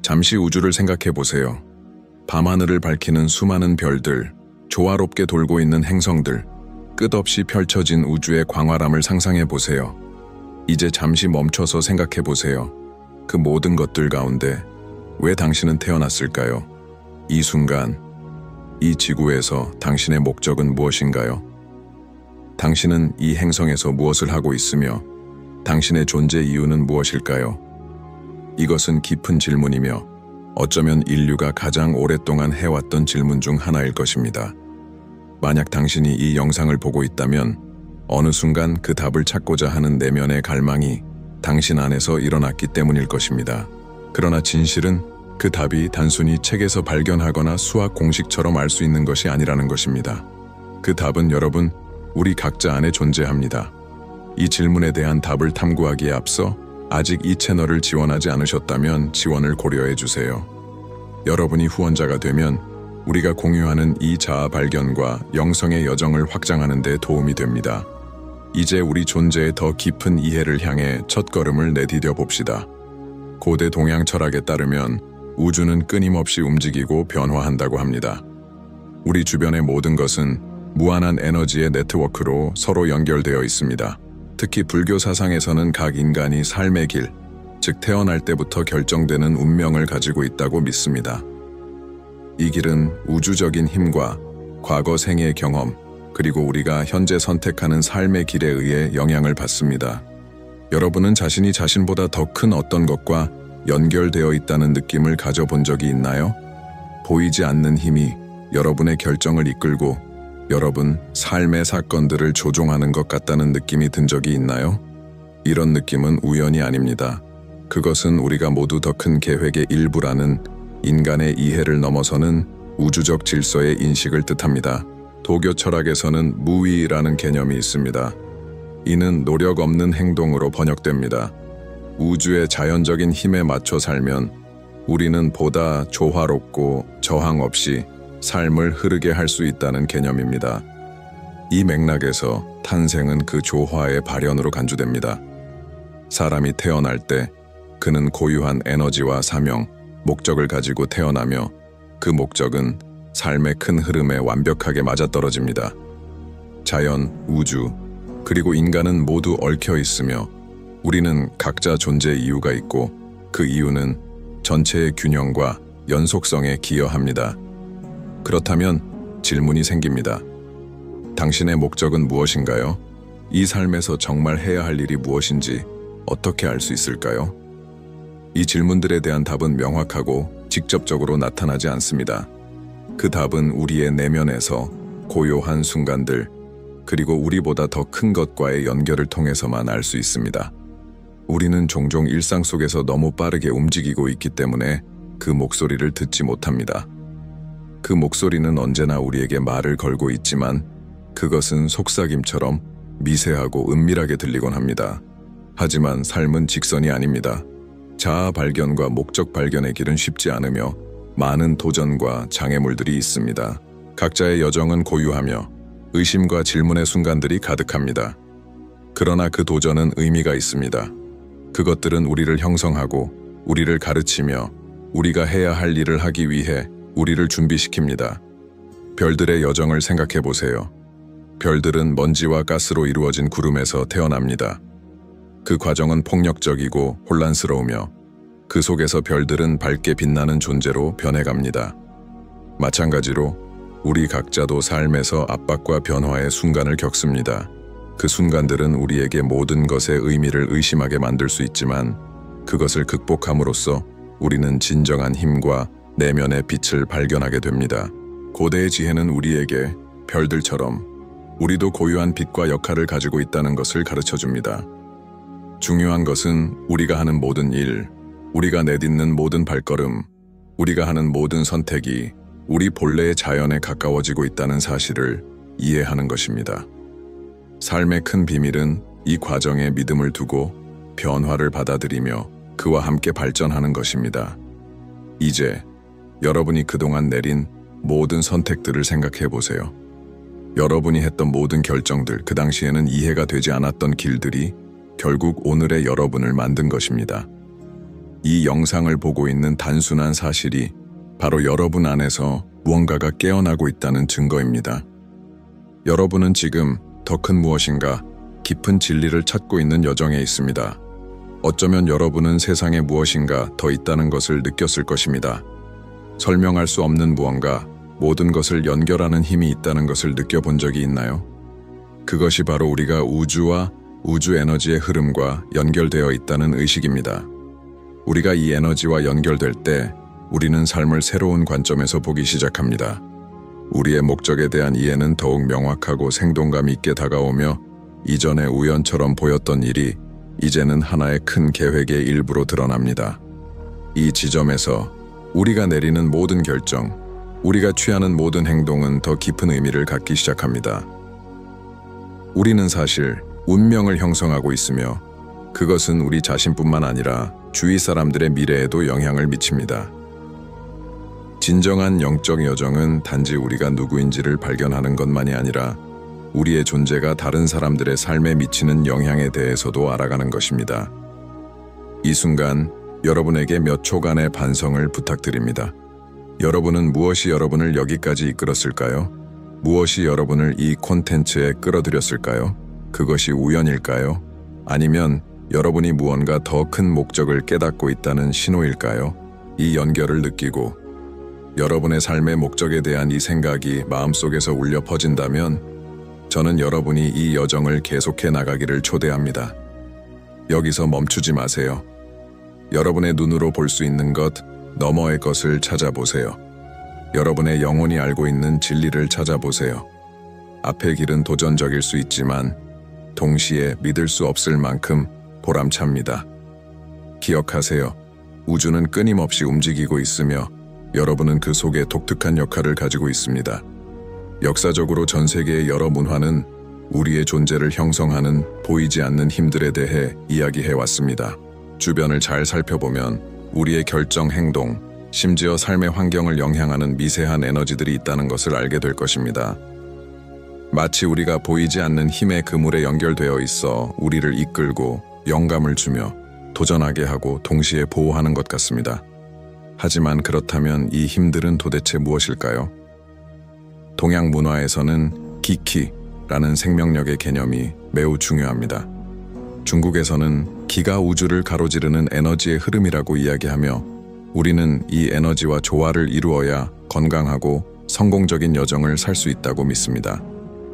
잠시 우주를 생각해 보세요. 밤하늘을 밝히는 수많은 별들, 조화롭게 돌고 있는 행성들, 끝없이 펼쳐진 우주의 광활함을 상상해 보세요. 이제 잠시 멈춰서 생각해 보세요. 그 모든 것들 가운데 왜 당신은 태어났을까요? 이 순간, 이 지구에서 당신의 목적은 무엇인가요? 당신은 이 행성에서 무엇을 하고 있으며 당신의 존재 이유는 무엇일까요? 이것은 깊은 질문이며 어쩌면 인류가 가장 오랫동안 해왔던 질문 중 하나일 것입니다. 만약 당신이 이 영상을 보고 있다면 어느 순간 그 답을 찾고자 하는 내면의 갈망이 당신 안에서 일어났기 때문일 것입니다. 그러나 진실은 그 답이 단순히 책에서 발견하거나 수학 공식처럼 알 수 있는 것이 아니라는 것입니다. 그 답은 여러분, 우리 각자 안에 존재합니다. 이 질문에 대한 답을 탐구하기에 앞서 아직 이 채널을 지원하지 않으셨다면 지원을 고려해 주세요. 여러분이 후원자가 되면 우리가 공유하는 이 자아 발견과 영성의 여정을 확장하는 데 도움이 됩니다. 이제 우리 존재의 더 깊은 이해를 향해 첫걸음을 내디뎌 봅시다. 고대 동양 철학에 따르면 우주는 끊임없이 움직이고 변화한다고 합니다. 우리 주변의 모든 것은 무한한 에너지의 네트워크로 서로 연결되어 있습니다. 특히 불교 사상에서는 각 인간이 삶의 길, 즉 태어날 때부터 결정되는 운명을 가지고 있다고 믿습니다. 이 길은 우주적인 힘과 과거 생의 경험, 그리고 우리가 현재 선택하는 삶의 길에 의해 영향을 받습니다. 여러분은 자신이 자신보다 더 큰 어떤 것과 연결되어 있다는 느낌을 가져본 적이 있나요? 보이지 않는 힘이 여러분의 결정을 이끌고 여러분 삶의 사건들을 조종하는 것 같다는 느낌이 든 적이 있나요? 이런 느낌은 우연이 아닙니다. 그것은 우리가 모두 더 큰 계획의 일부라는 인간의 이해를 넘어서는 우주적 질서의 인식을 뜻합니다. 도교 철학에서는 무위라는 개념이 있습니다. 이는 노력 없는 행동으로 번역됩니다. 우주의 자연적인 힘에 맞춰 살면 우리는 보다 조화롭고 저항 없이 삶을 흐르게 할 수 있다는 개념입니다. 이 맥락에서 탄생은 그 조화의 발현으로 간주됩니다. 사람이 태어날 때 그는 고유한 에너지와 사명, 목적을 가지고 태어나며 그 목적은 삶의 큰 흐름에 완벽하게 맞아떨어집니다. 자연, 우주, 그리고 인간은 모두 얽혀 있으며 우리는 각자 존재 이유가 있고 그 이유는 전체의 균형과 연속성에 기여합니다. 그렇다면 질문이 생깁니다. 당신의 목적은 무엇인가요? 이 삶에서 정말 해야 할 일이 무엇인지 어떻게 알 수 있을까요? 이 질문들에 대한 답은 명확하고 직접적으로 나타나지 않습니다. 그 답은 우리의 내면에서 고요한 순간들, 그리고 우리보다 더 큰 것과의 연결을 통해서만 알 수 있습니다. 우리는 종종 일상 속에서 너무 빠르게 움직이고 있기 때문에 그 목소리를 듣지 못합니다. 그 목소리는 언제나 우리에게 말을 걸고 있지만 그것은 속삭임처럼 미세하고 은밀하게 들리곤 합니다. 하지만 삶은 직선이 아닙니다. 자아 발견과 목적 발견의 길은 쉽지 않으며 많은 도전과 장애물들이 있습니다. 각자의 여정은 고유하며 의심과 질문의 순간들이 가득합니다. 그러나 그 도전은 의미가 있습니다. 그것들은 우리를 형성하고 우리를 가르치며 우리가 해야 할 일을 하기 위해 우리를 준비시킵니다. 별들의 여정을 생각해 보세요. 별들은 먼지와 가스로 이루어진 구름에서 태어납니다. 그 과정은 폭력적이고 혼란스러우며 그 속에서 별들은 밝게 빛나는 존재로 변해갑니다. 마찬가지로 우리 각자도 삶에서 압박과 변화의 순간을 겪습니다. 그 순간들은 우리에게 모든 것의 의미를 의심하게 만들 수 있지만 그것을 극복함으로써 우리는 진정한 힘과 내면의 빛을 발견하게 됩니다. 고대의 지혜는 우리에게 별들처럼 우리도 고유한 빛과 역할을 가지고 있다는 것을 가르쳐줍니다. 중요한 것은 우리가 하는 모든 일, 우리가 내딛는 모든 발걸음, 우리가 하는 모든 선택이 우리 본래의 자연에 가까워지고 있다는 사실을 이해하는 것입니다. 삶의 큰 비밀은 이 과정에 믿음을 두고 변화를 받아들이며 그와 함께 발전하는 것입니다. 이제 여러분이 그동안 내린 모든 선택들을 생각해 보세요. 여러분이 했던 모든 결정들, 그 당시에는 이해가 되지 않았던 길들이 결국 오늘의 여러분을 만든 것입니다. 이 영상을 보고 있는 단순한 사실이 바로 여러분 안에서 무언가가 깨어나고 있다는 증거입니다. 여러분은 지금 더 큰 무엇인가 깊은 진리를 찾고 있는 여정에 있습니다. 어쩌면 여러분은 세상에 무엇인가 더 있다는 것을 느꼈을 것입니다. 설명할 수 없는 무언가, 모든 것을 연결하는 힘이 있다는 것을 느껴본 적이 있나요? 그것이 바로 우리가 우주와 우주 에너지의 흐름과 연결되어 있다는 의식입니다. 우리가 이 에너지와 연결될 때 우리는 삶을 새로운 관점에서 보기 시작합니다. 우리의 목적에 대한 이해는 더욱 명확하고 생동감 있게 다가오며 이전에 우연처럼 보였던 일이 이제는 하나의 큰 계획의 일부로 드러납니다. 이 지점에서 우리가 내리는 모든 결정, 우리가 취하는 모든 행동은 더 깊은 의미를 갖기 시작합니다. 우리는 사실 운명을 형성하고 있으며 그것은 우리 자신뿐만 아니라 주위 사람들의 미래에도 영향을 미칩니다. 진정한 영적 여정은 단지 우리가 누구인지를 발견하는 것만이 아니라 우리의 존재가 다른 사람들의 삶에 미치는 영향에 대해서도 알아가는 것입니다. 이 순간 여러분에게 몇 초간의 반성을 부탁드립니다. 여러분은 무엇이 여러분을 여기까지 이끌었을까요? 무엇이 여러분을 이 콘텐츠에 끌어들였을까요? 그것이 우연일까요? 아니면 여러분이 무언가 더 큰 목적을 깨닫고 있다는 신호일까요? 이 연결을 느끼고 여러분의 삶의 목적에 대한 이 생각이 마음속에서 울려 퍼진다면 저는 여러분이 이 여정을 계속해 나가기를 초대합니다. 여기서 멈추지 마세요. 여러분의 눈으로 볼 수 있는 것 너머의 것을 찾아보세요. 여러분의 영혼이 알고 있는 진리를 찾아보세요. 앞의 길은 도전적일 수 있지만 동시에 믿을 수 없을 만큼 보람찹니다. 기억하세요. 우주는 끊임없이 움직이고 있으며 여러분은 그 속에 독특한 역할을 가지고 있습니다. 역사적으로 전 세계의 여러 문화는 우리의 존재를 형성하는 보이지 않는 힘들에 대해 이야기해왔습니다. 주변을 잘 살펴보면 우리의 결정, 행동, 심지어 삶의 환경을 영향하는 미세한 에너지들이 있다는 것을 알게 될 것입니다. 마치 우리가 보이지 않는 힘의 그물에 연결되어 있어 우리를 이끌고 영감을 주며 도전하게 하고 동시에 보호하는 것 같습니다. 하지만 그렇다면 이 힘들은 도대체 무엇일까요? 동양 문화에서는 기키라는 생명력의 개념이 매우 중요합니다. 중국에서는 기가 우주를 가로지르는 에너지의 흐름이라고 이야기하며 우리는 이 에너지와 조화를 이루어야 건강하고 성공적인 여정을 살 수 있다고 믿습니다.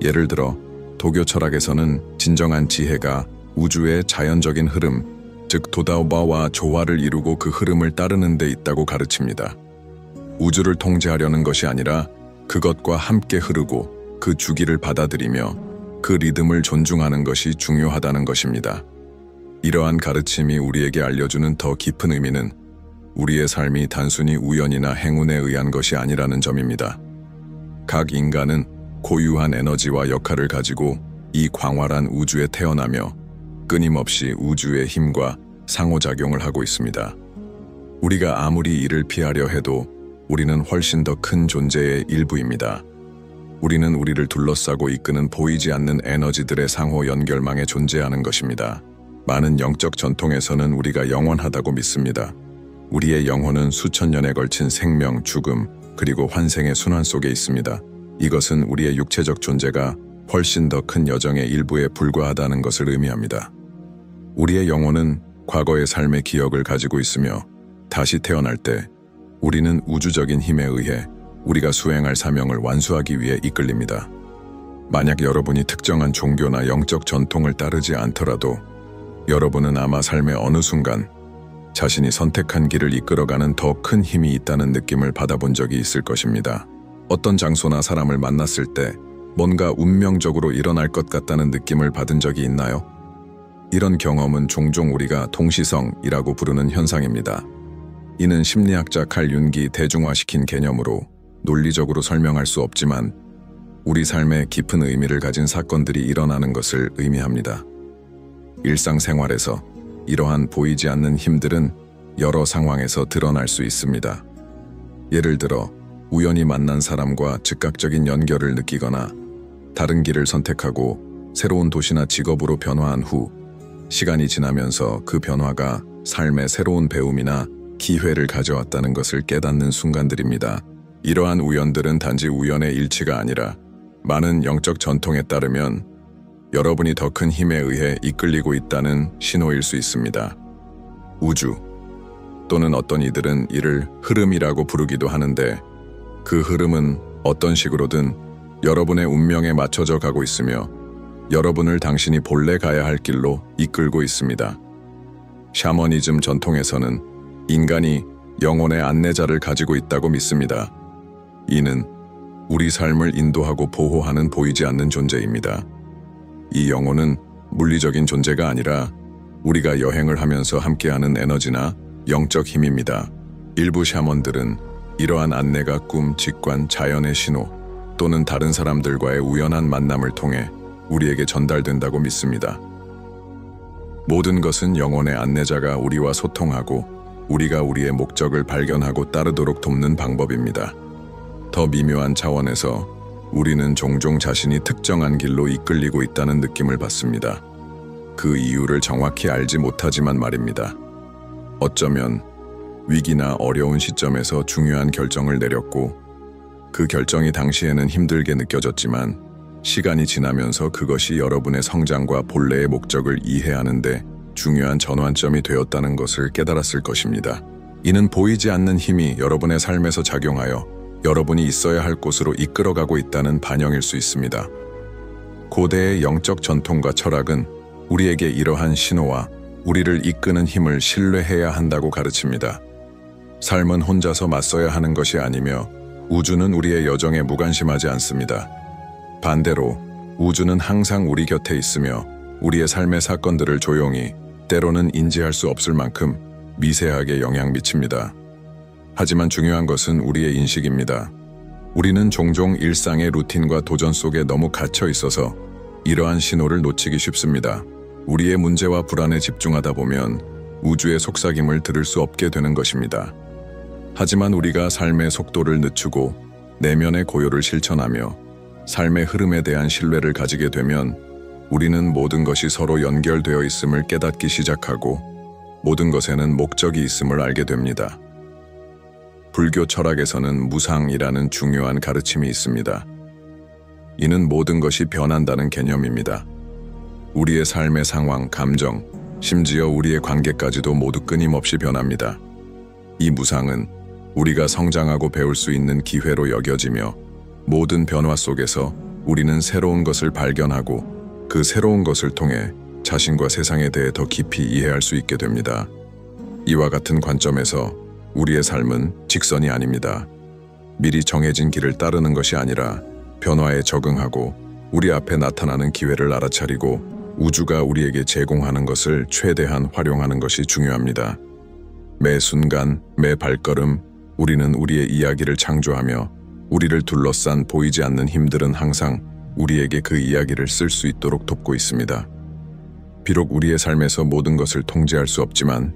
예를 들어 도교 철학에서는 진정한 지혜가 우주의 자연적인 흐름, 즉 도다오바와 조화를 이루고 그 흐름을 따르는 데 있다고 가르칩니다. 우주를 통제하려는 것이 아니라 그것과 함께 흐르고 그 주기를 받아들이며 그 리듬을 존중하는 것이 중요하다는 것입니다. 이러한 가르침이 우리에게 알려주는 더 깊은 의미는 우리의 삶이 단순히 우연이나 행운에 의한 것이 아니라는 점입니다. 각 인간은 고유한 에너지와 역할을 가지고 이 광활한 우주에 태어나며 끊임없이 우주의 힘과 상호작용을 하고 있습니다. 우리가 아무리 이를 피하려 해도 우리는 훨씬 더 큰 존재의 일부입니다. 우리는 우리를 둘러싸고 이끄는 보이지 않는 에너지들의 상호 연결망에 존재하는 것입니다. 많은 영적 전통에서는 우리가 영원하다고 믿습니다. 우리의 영혼은 수천 년에 걸친 생명, 죽음, 그리고 환생의 순환 속에 있습니다. 이것은 우리의 육체적 존재가 훨씬 더 큰 여정의 일부에 불과하다는 것을 의미합니다. 우리의 영혼은 과거의 삶의 기억을 가지고 있으며 다시 태어날 때 우리는 우주적인 힘에 의해 우리가 수행할 사명을 완수하기 위해 이끌립니다. 만약 여러분이 특정한 종교나 영적 전통을 따르지 않더라도 여러분은 아마 삶의 어느 순간 자신이 선택한 길을 이끌어가는 더 큰 힘이 있다는 느낌을 받아본 적이 있을 것입니다. 어떤 장소나 사람을 만났을 때 뭔가 운명적으로 일어날 것 같다는 느낌을 받은 적이 있나요? 이런 경험은 종종 우리가 동시성이라고 부르는 현상입니다. 이는 심리학자 칼 융이 대중화시킨 개념으로 논리적으로 설명할 수 없지만 우리 삶에 깊은 의미를 가진 사건들이 일어나는 것을 의미합니다. 일상생활에서 이러한 보이지 않는 힘들은 여러 상황에서 드러날 수 있습니다. 예를 들어 우연히 만난 사람과 즉각적인 연결을 느끼거나 다른 길을 선택하고 새로운 도시나 직업으로 변화한 후 시간이 지나면서 그 변화가 삶의 새로운 배움이나 기회를 가져왔다는 것을 깨닫는 순간들입니다. 이러한 우연들은 단지 우연의 일치가 아니라 많은 영적 전통에 따르면 여러분이 더 큰 힘에 의해 이끌리고 있다는 신호일 수 있습니다. 우주 또는 어떤 이들은 이를 흐름이라고 부르기도 하는데, 그 흐름은 어떤 식으로든 여러분의 운명에 맞춰져 가고 있으며 여러분을 당신이 본래 가야 할 길로 이끌고 있습니다. 샤머니즘 전통에서는 인간이 영혼의 안내자를 가지고 있다고 믿습니다. 이는 우리 삶을 인도하고 보호하는 보이지 않는 존재입니다. 이 영혼은 물리적인 존재가 아니라 우리가 여행을 하면서 함께하는 에너지나 영적 힘입니다. 일부 샤먼들은 이러한 안내가 꿈, 직관, 자연의 신호 또는 다른 사람들과의 우연한 만남을 통해 우리에게 전달된다고 믿습니다. 모든 것은 영혼의 안내자가 우리와 소통하고 우리가 우리의 목적을 발견하고 따르도록 돕는 방법입니다. 더 미묘한 차원에서 우리는 종종 자신이 특정한 길로 이끌리고 있다는 느낌을 받습니다. 그 이유를 정확히 알지 못하지만 말입니다. 어쩌면 위기나 어려운 시점에서 중요한 결정을 내렸고, 그 결정이 당시에는 힘들게 느껴졌지만 시간이 지나면서 그것이 여러분의 성장과 본래의 목적을 이해하는 데 중요한 전환점이 되었다는 것을 깨달았을 것입니다. 이는 보이지 않는 힘이 여러분의 삶에서 작용하여 여러분이 있어야 할 곳으로 이끌어가고 있다는 반영일 수 있습니다. 고대의 영적 전통과 철학은 우리에게 이러한 신호와 우리를 이끄는 힘을 신뢰해야 한다고 가르칩니다. 삶은 혼자서 맞서야 하는 것이 아니며 우주는 우리의 여정에 무관심하지 않습니다. 반대로 우주는 항상 우리 곁에 있으며 우리의 삶의 사건들을 조용히, 때로는 인지할 수 없을 만큼 미세하게 영향 미칩니다. 하지만 중요한 것은 우리의 인식입니다. 우리는 종종 일상의 루틴과 도전 속에 너무 갇혀 있어서 이러한 신호를 놓치기 쉽습니다. 우리의 문제와 불안에 집중하다 보면 우주의 속삭임을 들을 수 없게 되는 것입니다. 하지만 우리가 삶의 속도를 늦추고 내면의 고요를 실천하며 삶의 흐름에 대한 신뢰를 가지게 되면 우리는 모든 것이 서로 연결되어 있음을 깨닫기 시작하고 모든 것에는 목적이 있음을 알게 됩니다. 불교 철학에서는 무상이라는 중요한 가르침이 있습니다. 이는 모든 것이 변한다는 개념입니다. 우리의 삶의 상황, 감정, 심지어 우리의 관계까지도 모두 끊임없이 변합니다. 이 무상은 우리가 성장하고 배울 수 있는 기회로 여겨지며 모든 변화 속에서 우리는 새로운 것을 발견하고 그 새로운 것을 통해 자신과 세상에 대해 더 깊이 이해할 수 있게 됩니다. 이와 같은 관점에서 우리의 삶은 직선이 아닙니다. 미리 정해진 길을 따르는 것이 아니라 변화에 적응하고 우리 앞에 나타나는 기회를 알아차리고 우주가 우리에게 제공하는 것을 최대한 활용하는 것이 중요합니다. 매 순간, 매 발걸음, 우리는 우리의 이야기를 창조하며 우리를 둘러싼 보이지 않는 힘들은 항상 우리에게 그 이야기를 쓸 수 있도록 돕고 있습니다. 비록 우리의 삶에서 모든 것을 통제할 수 없지만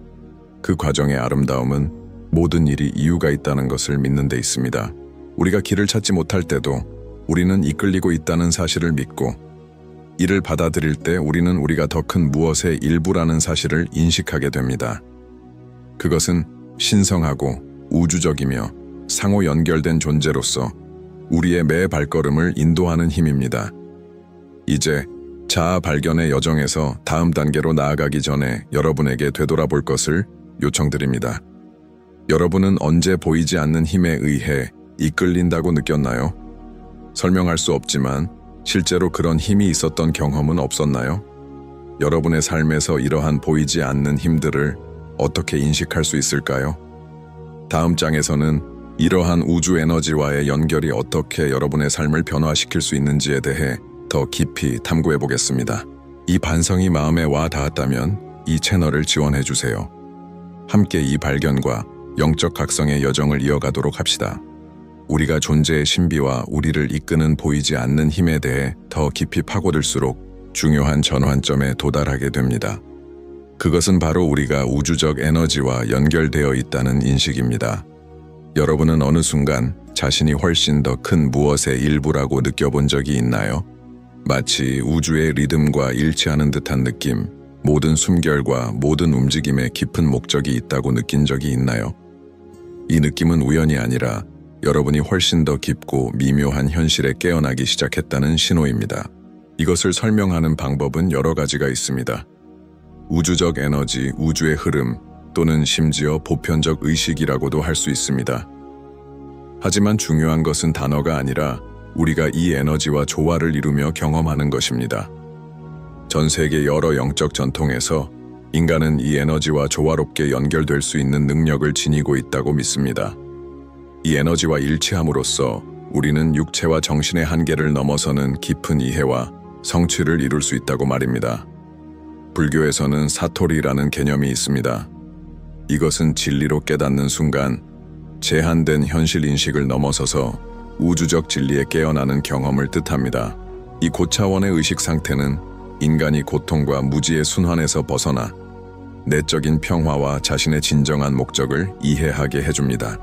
그 과정의 아름다움은 모든 일이 이유가 있다는 것을 믿는 데 있습니다. 우리가 길을 찾지 못할 때도 우리는 이끌리고 있다는 사실을 믿고 이를 받아들일 때 우리는 우리가 더 큰 무엇의 일부라는 사실을 인식하게 됩니다. 그것은 신성하고 우주적이며 상호 연결된 존재로서 우리의 매 발걸음을 인도하는 힘입니다. 이제 자아 발견의 여정에서 다음 단계로 나아가기 전에 여러분에게 되돌아볼 것을 요청드립니다. 여러분은 언제 보이지 않는 힘에 의해 이끌린다고 느꼈나요? 설명할 수 없지만 실제로 그런 힘이 있었던 경험은 없었나요? 여러분의 삶에서 이러한 보이지 않는 힘들을 어떻게 인식할 수 있을까요? 다음 장에서는 이러한 우주 에너지와의 연결이 어떻게 여러분의 삶을 변화시킬 수 있는지에 대해 더 깊이 탐구해 보겠습니다. 이 반성이 마음에 와 닿았다면 이 채널을 지원해 주세요. 함께 이 발견과 영적 각성의 여정을 이어가도록 합시다. 우리가 존재의 신비와 우리를 이끄는 보이지 않는 힘에 대해 더 깊이 파고들수록 중요한 전환점에 도달하게 됩니다. 그것은 바로 우리가 우주적 에너지와 연결되어 있다는 인식입니다. 여러분은 어느 순간 자신이 훨씬 더 큰 무엇의 일부라고 느껴본 적이 있나요? 마치 우주의 리듬과 일치하는 듯한 느낌, 모든 숨결과 모든 움직임에 깊은 목적이 있다고 느낀 적이 있나요? 이 느낌은 우연이 아니라 여러분이 훨씬 더 깊고 미묘한 현실에 깨어나기 시작했다는 신호입니다. 이것을 설명하는 방법은 여러 가지가 있습니다. 우주적 에너지, 우주의 흐름, 또는 심지어 보편적 의식이라고도 할 수 있습니다. 하지만 중요한 것은 단어가 아니라 우리가 이 에너지와 조화를 이루며 경험하는 것입니다. 전 세계 여러 영적 전통에서 인간은 이 에너지와 조화롭게 연결될 수 있는 능력을 지니고 있다고 믿습니다. 이 에너지와 일치함으로써 우리는 육체와 정신의 한계를 넘어서는 깊은 이해와 성취를 이룰 수 있다고 말입니다. 불교에서는 사토리라는 개념이 있습니다. 이것은 진리로 깨닫는 순간 제한된 현실 인식을 넘어서서 우주적 진리에 깨어나는 경험을 뜻합니다. 이 고차원의 의식 상태는 인간이 고통과 무지의 순환에서 벗어나 내적인 평화와 자신의 진정한 목적을 이해하게 해줍니다.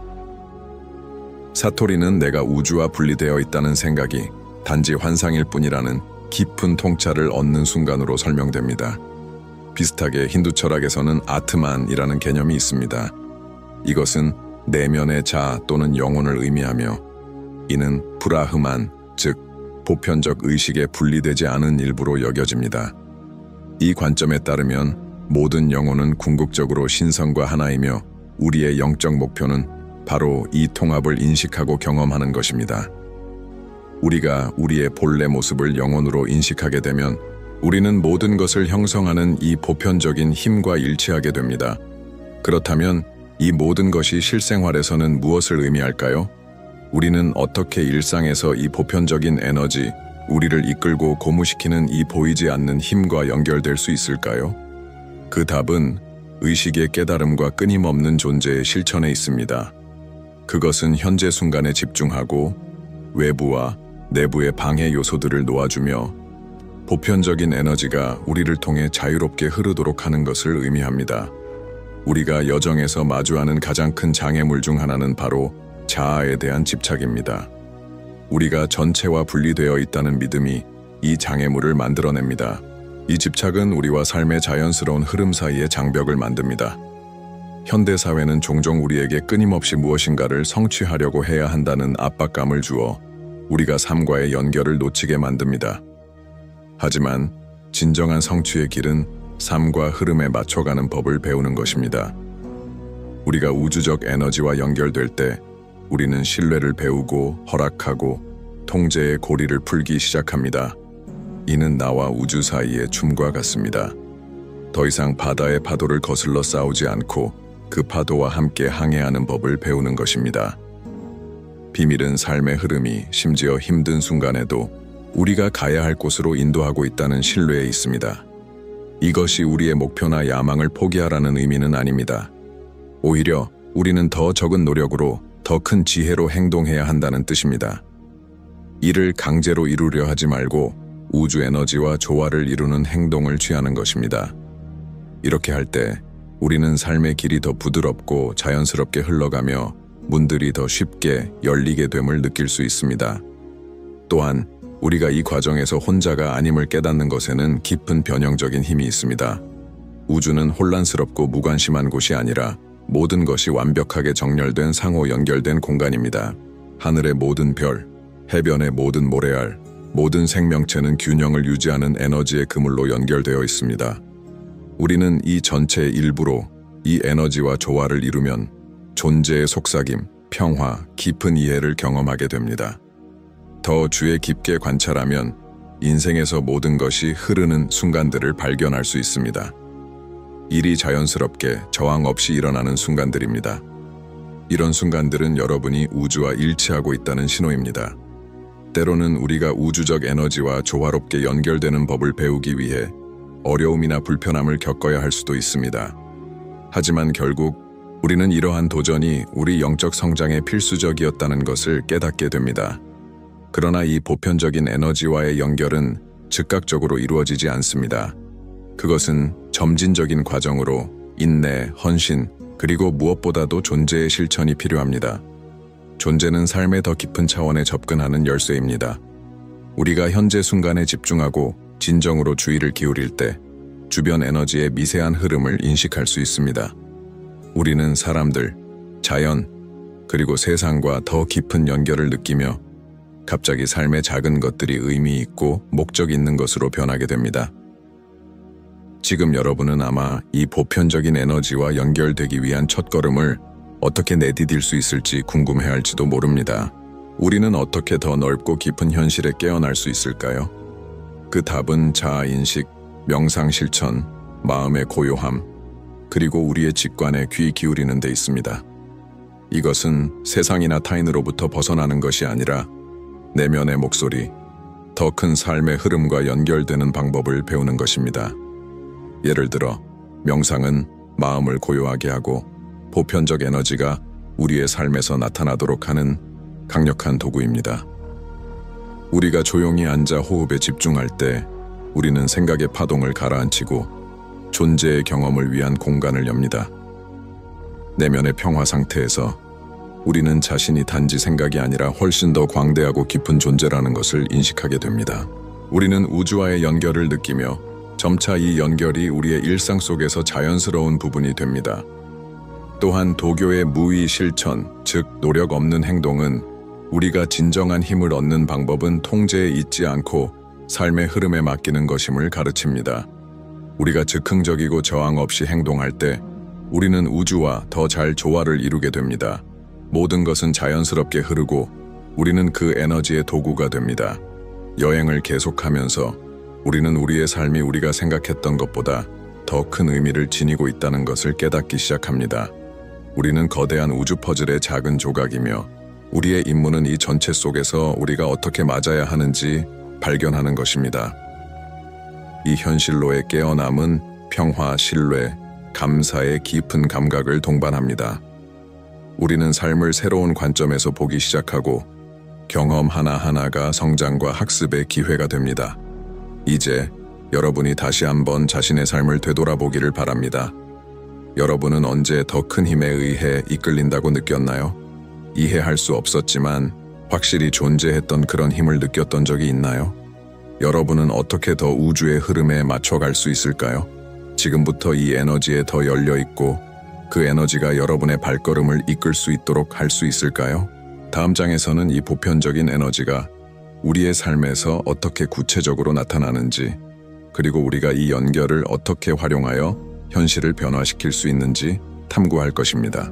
사토리는 내가 우주와 분리되어 있다는 생각이 단지 환상일 뿐이라는 깊은 통찰을 얻는 순간으로 설명됩니다. 비슷하게 힌두 철학에서는 아트만이라는 개념이 있습니다. 이것은 내면의 자 또는 영혼을 의미하며 이는 브라흐만, 즉 보편적 의식에 분리되지 않은 일부로 여겨집니다. 이 관점에 따르면 모든 영혼은 궁극적으로 신성과 하나이며 우리의 영적 목표는 바로 이 통합을 인식하고 경험하는 것입니다. 우리가 우리의 본래 모습을 영혼으로 인식하게 되면 우리는 모든 것을 형성하는 이 보편적인 힘과 일치하게 됩니다. 그렇다면 이 모든 것이 실생활에서는 무엇을 의미할까요? 우리는 어떻게 일상에서 이 보편적인 에너지, 우리를 이끌고 고무시키는 이 보이지 않는 힘과 연결될 수 있을까요? 그 답은 의식의 깨달음과 끊임없는 존재의 실천에 있습니다. 그것은 현재 순간에 집중하고 외부와 내부의 방해 요소들을 놓아주며 보편적인 에너지가 우리를 통해 자유롭게 흐르도록 하는 것을 의미합니다. 우리가 여정에서 마주하는 가장 큰 장애물 중 하나는 바로 자아에 대한 집착입니다. 우리가 전체와 분리되어 있다는 믿음이 이 장애물을 만들어냅니다. 이 집착은 우리와 삶의 자연스러운 흐름 사이에 장벽을 만듭니다. 현대 사회는 종종 우리에게 끊임없이 무엇인가를 성취하려고 해야 한다는 압박감을 주어 우리가 삶과의 연결을 놓치게 만듭니다. 하지만 진정한 성취의 길은 삶과 흐름에 맞춰가는 법을 배우는 것입니다. 우리가 우주적 에너지와 연결될 때 우리는 신뢰를 배우고 허락하고 통제의 고리를 풀기 시작합니다. 이는 나와 우주 사이의 춤과 같습니다. 더 이상 바다의 파도를 거슬러 싸우지 않고 그 파도와 함께 항해하는 법을 배우는 것입니다. 비밀은 삶의 흐름이 심지어 힘든 순간에도 우리가 가야 할 곳으로 인도하고 있다는 신뢰에 있습니다. 이것이 우리의 목표나 야망을 포기하라는 의미는 아닙니다. 오히려 우리는 더 적은 노력으로 더 큰 지혜로 행동해야 한다는 뜻입니다. 이를 강제로 이루려 하지 말고 우주 에너지와 조화를 이루는 행동을 취하는 것입니다. 이렇게 할 때 우리는 삶의 길이 더 부드럽고 자연스럽게 흘러가며 문들이 더 쉽게 열리게 됨을 느낄 수 있습니다. 또한 우리가 이 과정에서 혼자가 아님을 깨닫는 것에는 깊은 변형적인 힘이 있습니다. 우주는 혼란스럽고 무관심한 곳이 아니라 모든 것이 완벽하게 정렬된 상호 연결된 공간입니다. 하늘의 모든 별, 해변의 모든 모래알, 모든 생명체는 균형을 유지하는 에너지의 그물로 연결되어 있습니다. 우리는 이 전체의 일부로 이 에너지와 조화를 이루면 존재의 속삭임, 평화, 깊은 이해를 경험하게 됩니다. 더 주의 깊게 관찰하면 인생에서 모든 것이 흐르는 순간들을 발견할 수 있습니다. 일이 자연스럽게 저항 없이 일어나는 순간들입니다. 이런 순간들은 여러분이 우주와 일치하고 있다는 신호입니다. 때로는 우리가 우주적 에너지와 조화롭게 연결되는 법을 배우기 위해 어려움이나 불편함을 겪어야 할 수도 있습니다. 하지만 결국 우리는 이러한 도전이 우리 영적 성장에 필수적이었다는 것을 깨닫게 됩니다. 그러나 이 보편적인 에너지와의 연결은 즉각적으로 이루어지지 않습니다. 그것은 점진적인 과정으로 인내, 헌신, 그리고 무엇보다도 존재의 실천이 필요합니다. 존재는 삶의 더 깊은 차원에 접근하는 열쇠입니다. 우리가 현재 순간에 집중하고 진정으로 주의를 기울일 때 주변 에너지의 미세한 흐름을 인식할 수 있습니다. 우리는 사람들, 자연, 그리고 세상과 더 깊은 연결을 느끼며 갑자기 삶의 작은 것들이 의미 있고 목적 있는 것으로 변하게 됩니다. 지금 여러분은 아마 이 보편적인 에너지와 연결되기 위한 첫걸음을 어떻게 내디딜 수 있을지 궁금해할지도 모릅니다. 우리는 어떻게 더 넓고 깊은 현실에 깨어날 수 있을까요? 그 답은 자아인식, 명상 실천, 마음의 고요함, 그리고 우리의 직관에 귀 기울이는 데 있습니다. 이것은 세상이나 타인으로부터 벗어나는 것이 아니라 내면의 목소리, 더 큰 삶의 흐름과 연결되는 방법을 배우는 것입니다. 예를 들어, 명상은 마음을 고요하게 하고 보편적 에너지가 우리의 삶에서 나타나도록 하는 강력한 도구입니다. 우리가 조용히 앉아 호흡에 집중할 때 우리는 생각의 파동을 가라앉히고 존재의 경험을 위한 공간을 엽니다. 내면의 평화 상태에서 우리는 자신이 단지 생각이 아니라 훨씬 더 광대하고 깊은 존재라는 것을 인식하게 됩니다. 우리는 우주와의 연결을 느끼며 점차 이 연결이 우리의 일상 속에서 자연스러운 부분이 됩니다. 또한 도교의 무의 실천, 즉 노력 없는 행동은 우리가 진정한 힘을 얻는 방법은 통제에 있지 않고 삶의 흐름에 맡기는 것임을 가르칩니다. 우리가 즉흥적이고 저항 없이 행동할 때 우리는 우주와 더 잘 조화를 이루게 됩니다. 모든 것은 자연스럽게 흐르고 우리는 그 에너지의 도구가 됩니다. 여행을 계속하면서 우리는 우리의 삶이 우리가 생각했던 것보다 더 큰 의미를 지니고 있다는 것을 깨닫기 시작합니다. 우리는 거대한 우주 퍼즐의 작은 조각이며 우리의 임무는 이 전체 속에서 우리가 어떻게 맞아야 하는지 발견하는 것입니다. 이 현실로의 깨어남은 평화, 신뢰, 감사의 깊은 감각을 동반합니다. 우리는 삶을 새로운 관점에서 보기 시작하고 경험 하나하나가 성장과 학습의 기회가 됩니다. 이제 여러분이 다시 한번 자신의 삶을 되돌아보기를 바랍니다. 여러분은 언제 더 큰 힘에 의해 이끌린다고 느꼈나요? 이해할 수 없었지만 확실히 존재했던 그런 힘을 느꼈던 적이 있나요? 여러분은 어떻게 더 우주의 흐름에 맞춰갈 수 있을까요? 지금부터 이 에너지에 더 열려있고 그 에너지가 여러분의 발걸음을 이끌 수 있도록 할 수 있을까요? 다음 장에서는 이 보편적인 에너지가 우리의 삶에서 어떻게 구체적으로 나타나는지, 그리고 우리가 이 연결을 어떻게 활용하여 현실을 변화시킬 수 있는지 탐구할 것입니다.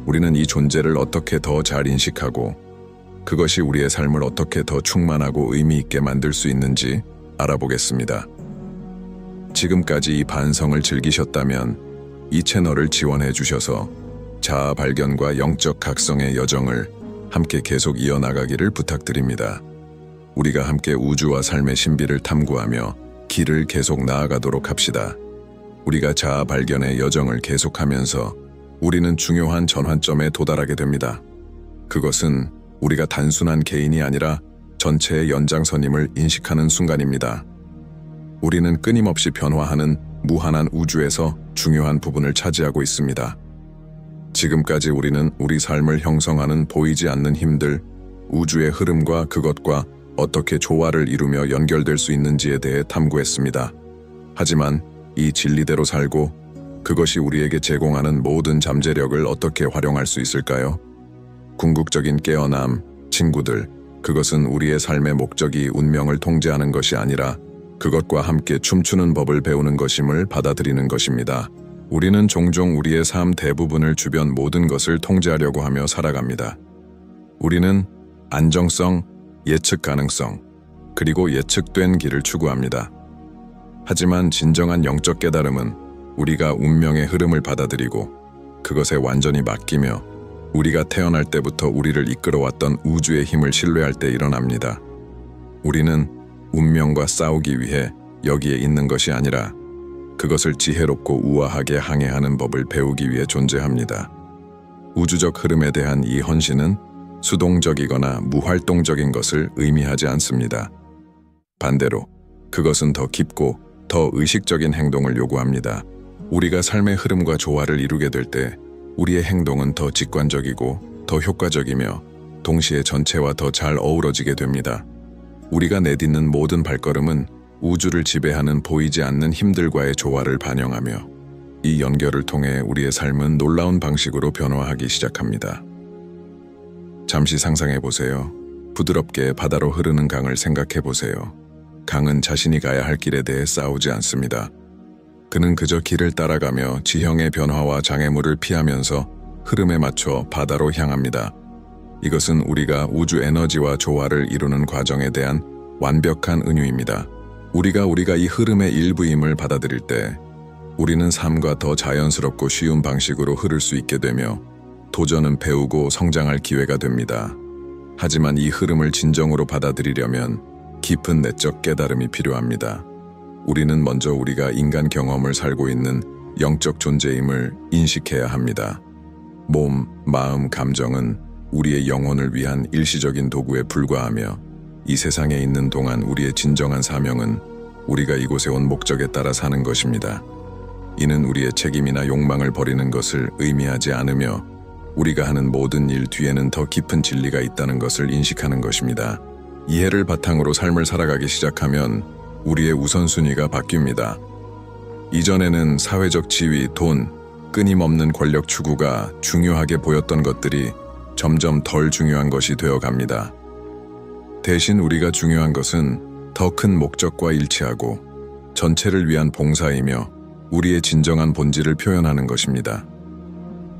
우리는 이 존재를 어떻게 더 잘 인식하고 그것이 우리의 삶을 어떻게 더 충만하고 의미 있게 만들 수 있는지 알아보겠습니다. 지금까지 이 반성을 즐기셨다면 이 채널을 지원해 주셔서 자아 발견과 영적 각성의 여정을 함께 계속 이어나가기를 부탁드립니다. 우리가 함께 우주와 삶의 신비를 탐구하며 길을 계속 나아가도록 합시다. 우리가 자아 발견의 여정을 계속하면서 우리는 중요한 전환점에 도달하게 됩니다. 그것은 우리가 단순한 개인이 아니라 전체의 연장선임을 인식하는 순간입니다. 우리는 끊임없이 변화하는 무한한 우주에서 중요한 부분을 차지하고 있습니다. 지금까지 우리는 우리 삶을 형성하는 보이지 않는 힘들, 우주의 흐름과 그것과 어떻게 조화를 이루며 연결될 수 있는지에 대해 탐구했습니다. 하지만 이 진리대로 살고 그것이 우리에게 제공하는 모든 잠재력을 어떻게 활용할 수 있을까요? 궁극적인 깨어남, 친구들, 그것은 우리의 삶의 목적이 운명을 통제하는 것이 아니라 그것과 함께 춤추는 법을 배우는 것임을 받아들이는 것입니다. 우리는 종종 우리의 삶 대부분을 주변 모든 것을 통제하려고 하며 살아갑니다. 우리는 안정성, 예측 가능성, 그리고 예측된 길을 추구합니다. 하지만 진정한 영적 깨달음은 우리가 운명의 흐름을 받아들이고 그것에 완전히 맡기며 우리가 태어날 때부터 우리를 이끌어왔던 우주의 힘을 신뢰할 때 일어납니다. 우리는 운명과 싸우기 위해 여기에 있는 것이 아니라 그것을 지혜롭고 우아하게 항해하는 법을 배우기 위해 존재합니다. 우주적 흐름에 대한 이 헌신은 수동적이거나 무활동적인 것을 의미하지 않습니다. 반대로 그것은 더 깊고 더 의식적인 행동을 요구합니다. 우리가 삶의 흐름과 조화를 이루게 될 때 우리의 행동은 더 직관적이고 더 효과적이며 동시에 전체와 더 잘 어우러지게 됩니다. 우리가 내딛는 모든 발걸음은 우주를 지배하는 보이지 않는 힘들과의 조화를 반영하며 이 연결을 통해 우리의 삶은 놀라운 방식으로 변화하기 시작합니다. 잠시 상상해 보세요. 부드럽게 바다로 흐르는 강을 생각해 보세요. 강은 자신이 가야 할 길에 대해 싸우지 않습니다. 그는 그저 길을 따라가며 지형의 변화와 장애물을 피하면서 흐름에 맞춰 바다로 향합니다. 이것은 우리가 우주 에너지와 조화를 이루는 과정에 대한 완벽한 은유입니다. 우리가 이 흐름의 일부임을 받아들일 때 우리는 삶과 더 자연스럽고 쉬운 방식으로 흐를 수 있게 되며 도전은 배우고 성장할 기회가 됩니다. 하지만 이 흐름을 진정으로 받아들이려면 깊은 내적 깨달음이 필요합니다. 우리는 먼저 우리가 인간 경험을 살고 있는 영적 존재임을 인식해야 합니다. 몸, 마음, 감정은 우리의 영혼을 위한 일시적인 도구에 불과하며 이 세상에 있는 동안 우리의 진정한 사명은 우리가 이곳에 온 목적에 따라 사는 것입니다. 이는 우리의 책임이나 욕망을 버리는 것을 의미하지 않으며 우리가 하는 모든 일 뒤에는 더 깊은 진리가 있다는 것을 인식하는 것입니다. 이해를 바탕으로 삶을 살아가기 시작하면 우리의 우선순위가 바뀝니다. 이전에는 사회적 지위, 돈, 끊임없는 권력 추구가 중요하게 보였던 것들이 점점 덜 중요한 것이 되어갑니다. 대신 우리가 중요한 것은 더 큰 목적과 일치하고 전체를 위한 봉사이며 우리의 진정한 본질을 표현하는 것입니다.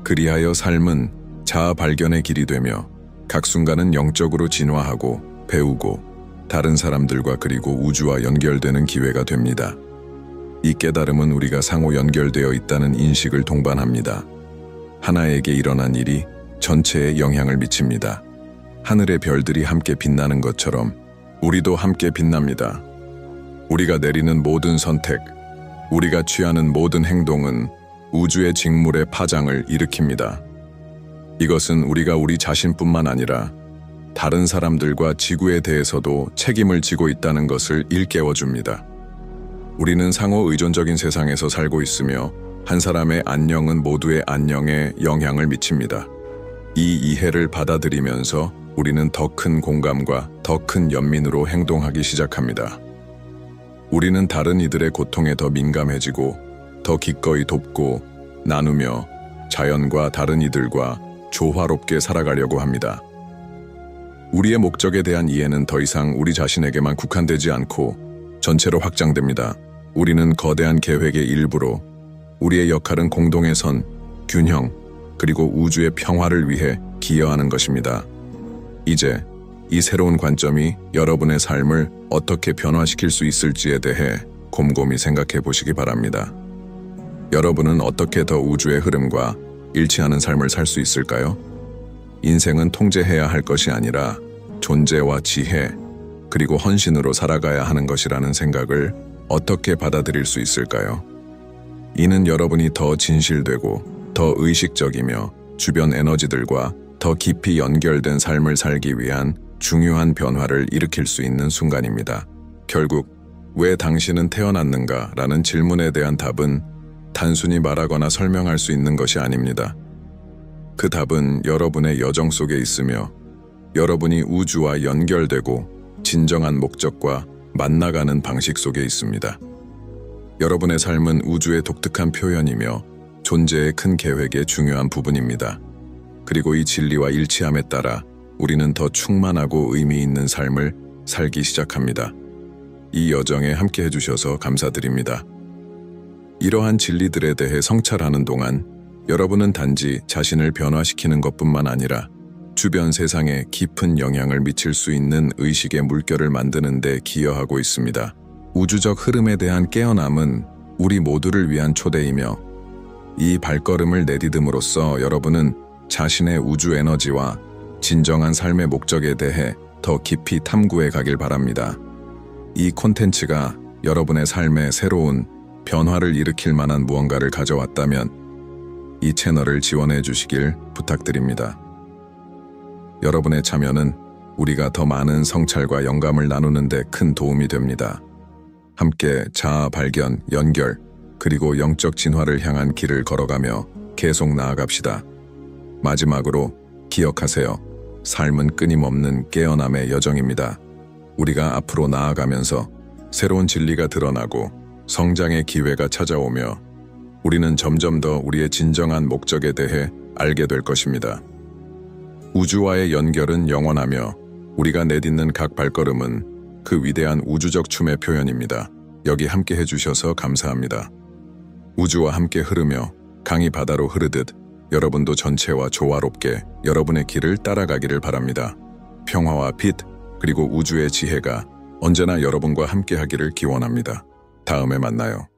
그리하여 삶은 자아 발견의 길이 되며 각 순간은 영적으로 진화하고 배우고 다른 사람들과 그리고 우주와 연결되는 기회가 됩니다. 이 깨달음은 우리가 상호 연결되어 있다는 인식을 동반합니다. 하나에게 일어난 일이 전체에 영향을 미칩니다. 하늘의 별들이 함께 빛나는 것처럼 우리도 함께 빛납니다. 우리가 내리는 모든 선택, 우리가 취하는 모든 행동은 우주의 직물의 파장을 일으킵니다. 이것은 우리가 우리 자신뿐만 아니라 다른 사람들과 지구에 대해서도 책임을 지고 있다는 것을 일깨워줍니다. 우리는 상호 의존적인 세상에서 살고 있으며 한 사람의 안녕은 모두의 안녕에 영향을 미칩니다. 이 이해를 받아들이면서 우리는 더 큰 공감과 더 큰 연민으로 행동하기 시작합니다. 우리는 다른 이들의 고통에 더 민감해지고 더 기꺼이 돕고 나누며 자연과 다른 이들과 조화롭게 살아가려고 합니다. 우리의 목적에 대한 이해는 더 이상 우리 자신에게만 국한되지 않고 전체로 확장됩니다. 우리는 거대한 계획의 일부로 우리의 역할은 공동의 선, 균형, 그리고 우주의 평화를 위해 기여하는 것입니다. 이제 이 새로운 관점이 여러분의 삶을 어떻게 변화시킬 수 있을지에 대해 곰곰이 생각해 보시기 바랍니다. 여러분은 어떻게 더 우주의 흐름과 일치하는 삶을 살 수 있을까요? 인생은 통제해야 할 것이 아니라 존재와 지혜, 그리고 헌신으로 살아가야 하는 것이라는 생각을 어떻게 받아들일 수 있을까요? 이는 여러분이 더 진실되고 더 의식적이며 주변 에너지들과 더 깊이 연결된 삶을 살기 위한 중요한 변화를 일으킬 수 있는 순간입니다. 결국 왜 당신은 태어났는가? 라는 질문에 대한 답은 단순히 말하거나 설명할 수 있는 것이 아닙니다. 그 답은 여러분의 여정 속에 있으며 여러분이 우주와 연결되고 진정한 목적과 만나가는 방식 속에 있습니다. 여러분의 삶은 우주의 독특한 표현이며 존재의 큰 계획의 중요한 부분입니다. 그리고 이 진리와 일치함에 따라 우리는 더 충만하고 의미 있는 삶을 살기 시작합니다. 이 여정에 함께 해주셔서 감사드립니다. 이러한 진리들에 대해 성찰하는 동안 여러분은 단지 자신을 변화시키는 것뿐만 아니라 주변 세상에 깊은 영향을 미칠 수 있는 의식의 물결을 만드는 데 기여하고 있습니다. 우주적 흐름에 대한 깨어남은 우리 모두를 위한 초대이며 이 발걸음을 내디듬으로써 여러분은 자신의 우주 에너지와 진정한 삶의 목적에 대해 더 깊이 탐구해 가길 바랍니다. 이 콘텐츠가 여러분의 삶에 새로운 변화를 일으킬 만한 무언가를 가져왔다면 이 채널을 지원해 주시길 부탁드립니다. 여러분의 참여는 우리가 더 많은 성찰과 영감을 나누는 데 큰 도움이 됩니다. 함께 자아 발견, 연결, 그리고 영적 진화를 향한 길을 걸어가며 계속 나아갑시다. 마지막으로 기억하세요. 삶은 끊임없는 깨어남의 여정입니다. 우리가 앞으로 나아가면서 새로운 진리가 드러나고 성장의 기회가 찾아오며 우리는 점점 더 우리의 진정한 목적에 대해 알게 될 것입니다. 우주와의 연결은 영원하며 우리가 내딛는 각 발걸음은 그 위대한 우주적 춤의 표현입니다. 여기 함께 해주셔서 감사합니다. 우주와 함께 흐르며 강이 바다로 흐르듯 여러분도 전체와 조화롭게 여러분의 길을 따라가기를 바랍니다. 평화와 빛, 그리고 우주의 지혜가 언제나 여러분과 함께 하기를 기원합니다. 다음에 만나요.